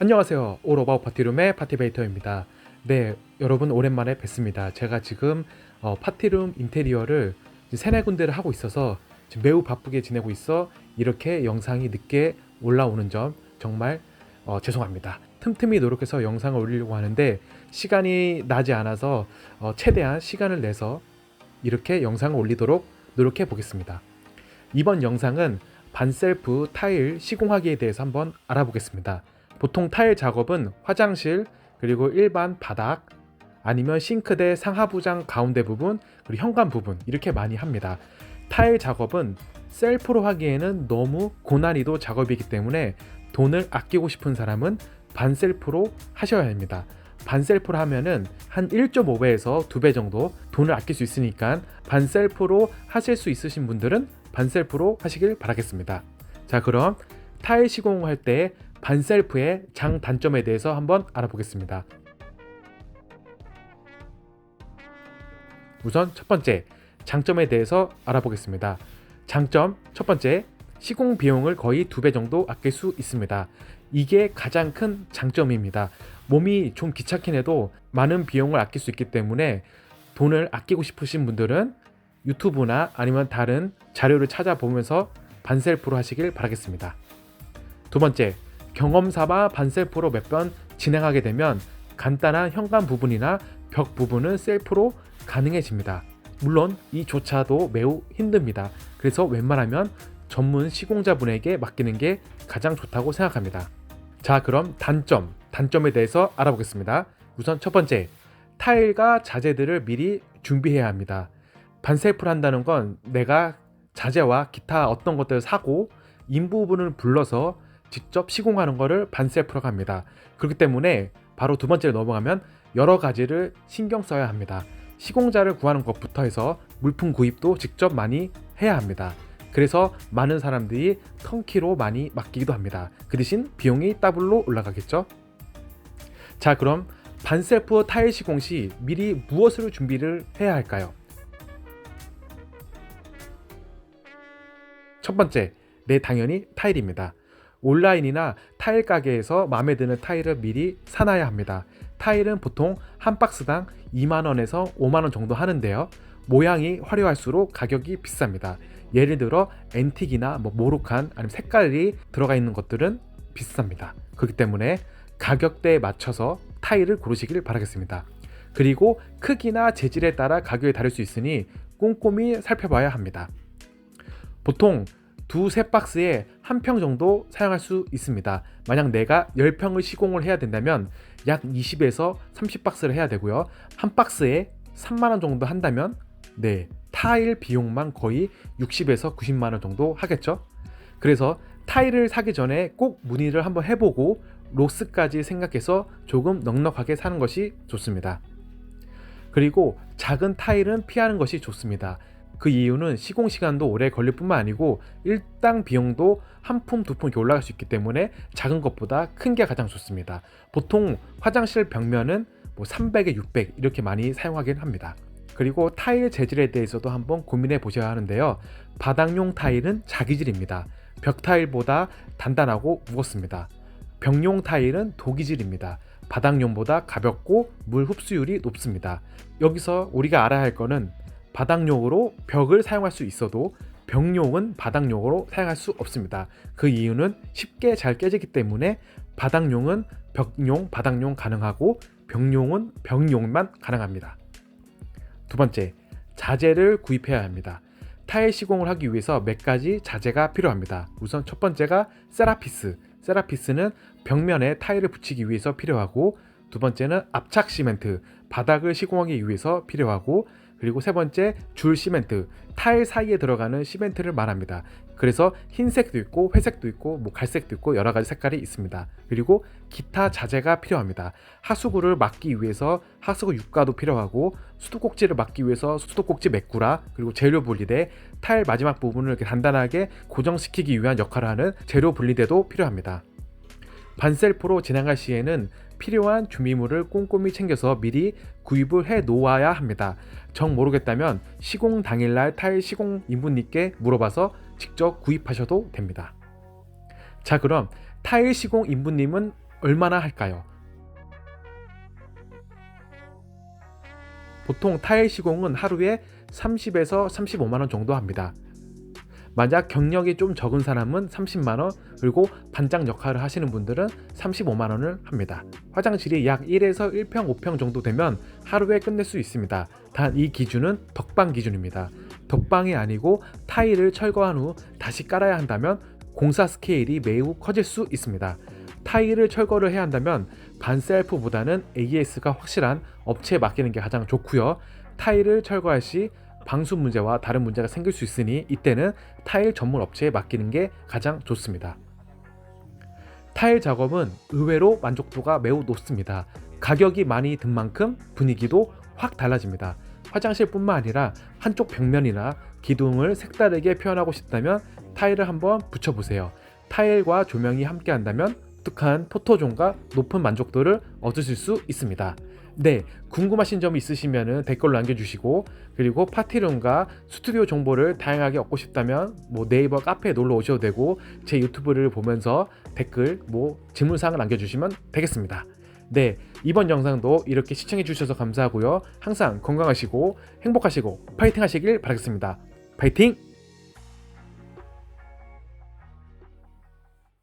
안녕하세요. 올어바웃 파티룸의 파티베이터입니다. 네, 여러분 오랜만에 뵙습니다. 제가 지금 파티룸 인테리어를 세네 군데를 하고 있어서 지금 매우 바쁘게 지내고 있어 이렇게 영상이 늦게 올라오는 점 정말 죄송합니다. 틈틈이 노력해서 영상을 올리려고 하는데 시간이 나지 않아서 최대한 시간을 내서 이렇게 영상을 올리도록 노력해 보겠습니다. 이번 영상은 반셀프 타일 시공하기에 대해서 한번 알아보겠습니다. 보통 타일 작업은 화장실 그리고 일반 바닥 아니면 싱크대 상하부장 가운데 부분 그리고 현관 부분 이렇게 많이 합니다. 타일 작업은 셀프로 하기에는 너무 고난이도 작업이기 때문에 돈을 아끼고 싶은 사람은 반셀프로 하셔야 합니다. 반셀프로 하면은 한 1.5배에서 2배 정도 돈을 아낄 수 있으니까 반셀프로 하실 수 있으신 분들은 반셀프로 하시길 바라겠습니다. 자, 그럼 타일 시공할 때 반셀프의 장단점에 대해서 한번 알아보겠습니다. 우선 첫 번째, 장점에 대해서 알아보겠습니다. 장점 첫 번째, 시공 비용을 거의 2배 정도 아낄 수 있습니다. 이게 가장 큰 장점입니다. 몸이 좀 귀찮긴 해도 많은 비용을 아낄 수 있기 때문에 돈을 아끼고 싶으신 분들은 유튜브나 아니면 다른 자료를 찾아보면서 반셀프로 하시길 바라겠습니다. 두 번째, 경험 삼아 반셀프로 몇 번 진행하게 되면 간단한 현관 부분이나 벽 부분은 셀프로 가능해집니다. 물론 이조차도 매우 힘듭니다. 그래서 웬만하면 전문 시공자분에게 맡기는 게 가장 좋다고 생각합니다. 자, 그럼 단점에 대해서 알아보겠습니다. 우선 첫 번째, 타일과 자재들을 미리 준비해야 합니다. 반셀프를 한다는 건 내가 자재와 기타 어떤 것들을 사고 인부분을 불러서 직접 시공하는 것을 반셀프라고 합니다. 그렇기 때문에 바로 두 번째로 넘어가면 여러 가지를 신경 써야 합니다. 시공자를 구하는 것부터 해서 물품 구입도 직접 많이 해야 합니다. 그래서 많은 사람들이 턴키로 많이 맡기기도 합니다. 그 대신 비용이 더블로 올라가겠죠. 자, 그럼 반셀프 타일 시공 시 미리 무엇을 준비를 해야 할까요? 첫 번째, 당연히 타일입니다. 온라인이나 타일 가게에서 마음에 드는 타일을 미리 사놔야 합니다. 타일은 보통 한 박스당 2만원에서 5만원 정도 하는데요. 모양이 화려할수록 가격이 비쌉니다. 예를 들어 앤틱이나 모로칸 아니면 색깔이 들어가 있는 것들은 비쌉니다. 그렇기 때문에 가격대에 맞춰서 타일을 고르시길 바라겠습니다. 그리고 크기나 재질에 따라 가격이 다를 수 있으니 꼼꼼히 살펴봐야 합니다. 보통 두세 박스에 한 평 정도 사용할 수 있습니다. 만약 내가 10평을 시공을 해야 된다면 약 20에서 30박스를 해야 되고요. 한 박스에 3만원 정도 한다면 타일 비용만 거의 60에서 90만원 정도 하겠죠. 그래서 타일을 사기 전에 꼭 문의를 한번 해보고 로스까지 생각해서 조금 넉넉하게 사는 것이 좋습니다. 그리고 작은 타일은 피하는 것이 좋습니다. 그 이유는 시공 시간도 오래 걸릴 뿐만 아니고 일당 비용도 한 품, 두 품 이렇게 올라갈 수 있기 때문에 작은 것보다 큰 게 가장 좋습니다. 보통 화장실 벽면은 300에 600 이렇게 많이 사용하긴 합니다. 그리고 타일 재질에 대해서도 한번 고민해 보셔야 하는데요. 바닥용 타일은 자기질입니다. 벽 타일보다 단단하고 무겁습니다. 벽용 타일은 도기질입니다. 바닥용보다 가볍고 물 흡수율이 높습니다. 여기서 우리가 알아야 할 거는 바닥용으로 벽을 사용할 수 있어도 벽용은 바닥용으로 사용할 수 없습니다. 그 이유는 쉽게 잘 깨지기 때문에 바닥용은 벽용, 바닥용 가능하고 벽용은 벽용만 가능합니다. 두 번째, 자재를 구입해야 합니다. 타일 시공을 하기 위해서 몇 가지 자재가 필요합니다. 우선 첫 번째가 세라피스. 세라피스는 벽면에 타일을 붙이기 위해서 필요하고, 두 번째는 압착 시멘트, 바닥을 시공하기 위해서 필요하고, 그리고 세 번째 줄 시멘트, 타일 사이에 들어가는 시멘트를 말합니다. 그래서 흰색도 있고 회색도 있고 갈색도 있고 여러 가지 색깔이 있습니다. 그리고 기타 자재가 필요합니다. 하수구를 막기 위해서 하수구 육가도 필요하고, 수도꼭지를 막기 위해서 수도꼭지 메꾸라, 그리고 재료 분리대, 타일 마지막 부분을 이렇게 단단하게 고정시키기 위한 역할을 하는 재료 분리대도 필요합니다. 반셀프로 진행할 시에는 필요한 준비물을 꼼꼼히 챙겨서 미리 구입을 해 놓아야 합니다. 정 모르겠다면 시공 당일날 타일 시공 인부님께 물어봐서 직접 구입하셔도 됩니다. 자, 그럼 타일 시공 인부님은 얼마나 할까요? 보통 타일 시공은 하루에 30에서 35만원 정도 합니다. 만약 경력이 좀 적은 사람은 30만원, 그리고 반장 역할을 하시는 분들은 35만원을 합니다. 화장실이 약 1에서 1평 5평 정도 되면 하루에 끝낼 수 있습니다. 단 이 기준은 덕방 기준입니다. 덕방이 아니고 타일을 철거한 후 다시 깔아야 한다면 공사 스케일이 매우 커질 수 있습니다. 타일을 철거를 해야 한다면 반셀프보다는 AS가 확실한 업체에 맡기는 게 가장 좋고요. 타일을 철거할 시 방수 문제와 다른 문제가 생길 수 있으니 이때는 타일 전문 업체에 맡기는 게 가장 좋습니다. 타일 작업은 의외로 만족도가 매우 높습니다. 가격이 많이 든 만큼 분위기도 확 달라집니다. 화장실뿐만 아니라 한쪽 벽면이나 기둥을 색다르게 표현하고 싶다면 타일을 한번 붙여보세요. 타일과 조명이 함께 한다면 독특한 포토존과 높은 만족도를 얻으실 수 있습니다. 네, 궁금하신 점이 있으시면 댓글로 남겨주시고, 그리고 파티룸과 스튜디오 정보를 다양하게 얻고 싶다면 네이버 카페에 놀러 오셔도 되고, 제 유튜브를 보면서 댓글 질문사항을 남겨주시면 되겠습니다. 네, 이번 영상도 이렇게 시청해 주셔서 감사하고요. 항상 건강하시고 행복하시고 파이팅 하시길 바라겠습니다. 파이팅!